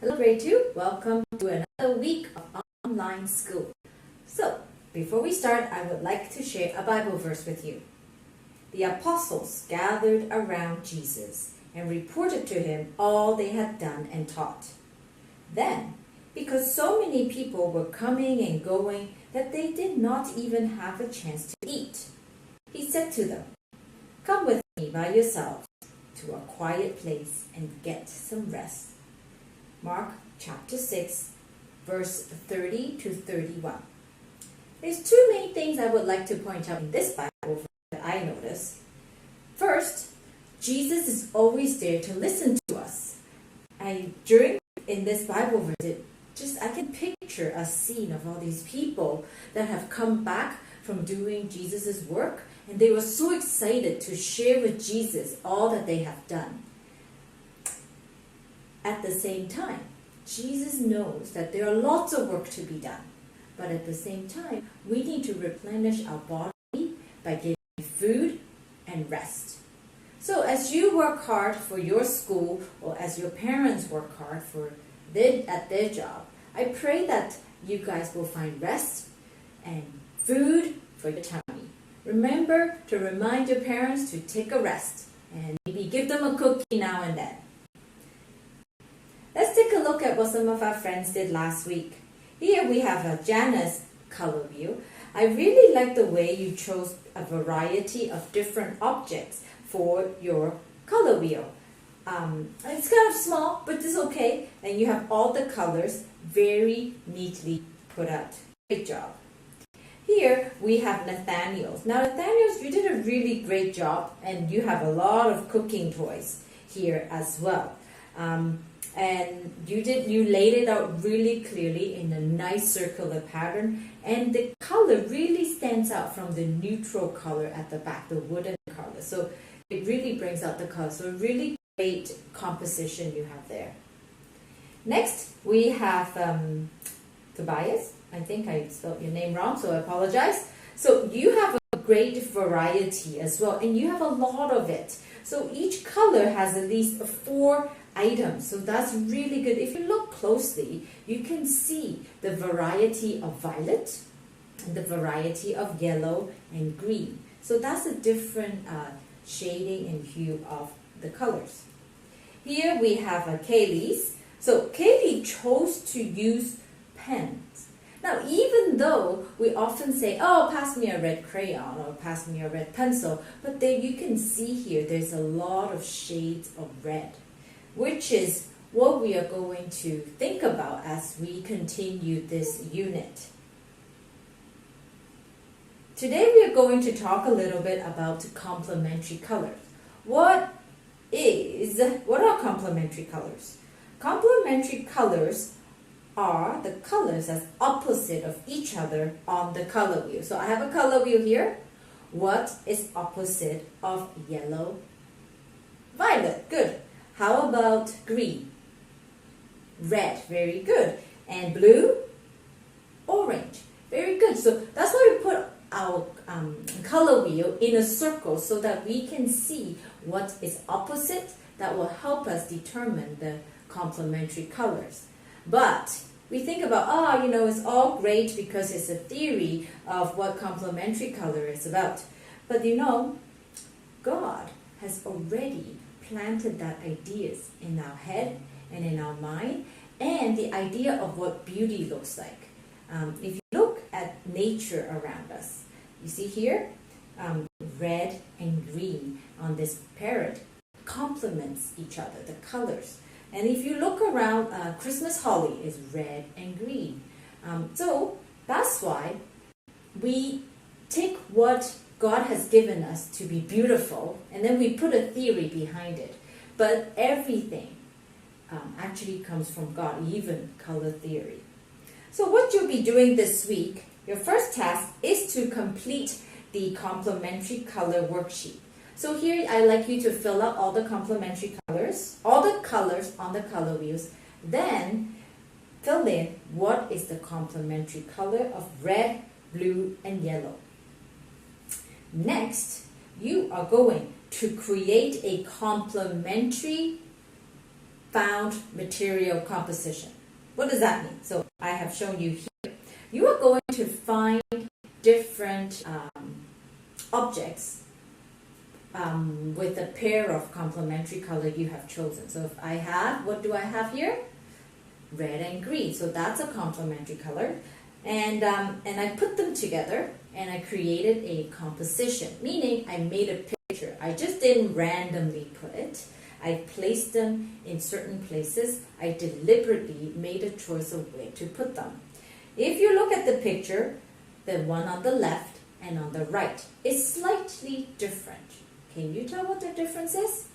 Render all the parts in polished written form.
Hello grade 2, welcome to another week of online school. So, before we start, I would like to share a Bible verse with you. The apostles gathered around Jesus and reported to him all they had done and taught. Then, because so many people were coming and going that they did not even have a chance to eat, he said to them, "Come with me by yourselves to a quiet place and get some rest." Mark chapter 6, verse 30 to 31. There's two main things I would like to point out in this Bible verse that I noticed. First, Jesus is always there to listen to us. In this Bible verse, I can picture a scene of all these people that have come back from doing Jesus' work, and they were so excited to share with Jesus all that they have done. At the same time, Jesus knows that there are lots of work to be done. But at the same time, we need to replenish our body by giving food and rest. So as you work hard for your school, or as your parents work hard at their job, I pray that you guys will find rest and food for your tummy. Remember to remind your parents to take a rest and maybe give them a cookie now and then. Let's take a look at what some of our friends did last week. Here we have a Jana's color wheel. I really like the way you chose a variety of different objects for your color wheel. It's kind of small, but it's okay. And you have all the colors very neatly put out. Great job. Here we have Nathaniel's. Now Nathaniel's, you did a really great job, and you have a lot of cooking toys here as well. And you laid it out really clearly in a nice circular pattern, and the color really stands out from the neutral color at the back, the wooden color. So it really brings out the color. So really great composition you have there. Next, we have Tobias. I think I spelled your name wrong, so I apologize. So you have a great variety as well, and you have a lot of it. So each color has at least 4 items, so that's really good. If you look closely, you can see the variety of violet, and the variety of yellow and green. So that's a different shading and hue of the colors. Here we have Kaylee's. So Kaylee chose to use pens. Now, even though we often say, "Oh, pass me a red crayon," or "pass me a red pencil," but there you can see here there's a lot of shades of red, which is what we are going to think about as we continue this unit. Today we are going to talk a little bit about complementary colors. What are complementary colors? Complementary colors are the colors that's opposite of each other on the color wheel. So I have a color wheel here. What is opposite of yellow? Violet. Good. How about green? Red. Very good. And blue? Orange. Very good. So that's why we put our color wheel in a circle so that we can see what is opposite. That will help us determine the complementary colors. But we think about, it's all great because it's a theory of what complementary color is about. But God has already planted that ideas in our head and in our mind, and the idea of what beauty looks like. If you look at nature around us, you see here, red and green on this parrot complements each other, the colors. And if you look around, Christmas holly is red and green. So that's why we take what God has given us to be beautiful, and then we put a theory behind it. But everything actually comes from God, even color theory. So what you'll be doing this week, your first task is to complete the complementary color worksheet. So here I'd like you to fill out all the complementary colors, all the colors on the color wheels. Then fill in what is the complementary color of red, blue, and yellow. Next, you are going to create a complementary found material composition. What does that mean? So I have shown you here. You are going to find different objects with a pair of complementary color you have chosen. So if I have, what do I have here? Red and green. So that's a complementary color. And I put them together and I created a composition, meaning I made a picture. I just didn't randomly put it. I placed them in certain places. I deliberately made a choice of where to put them. If you look at the picture, the one on the left and on the right is slightly different. Can you tell what the difference is?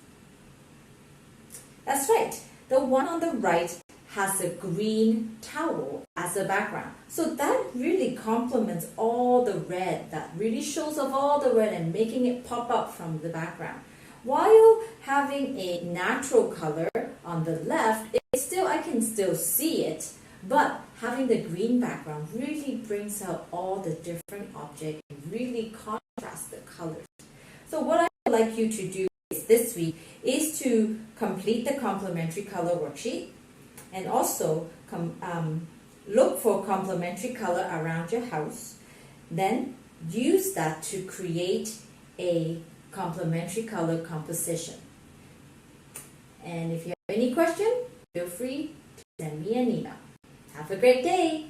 That's right. The one on the right has a green towel as a background. So that really complements all the red, that really shows off all the red and making it pop up from the background. While having a natural color on the left, I can still see it, but having the green background really brings out all the different objects and really contrasts the colors. So what I would like you to do this week is to complete the complementary color worksheet and also look for complementary color around your house. Then use that to create a complementary color composition. And if you have any question, feel free to send me an email. Have a great day!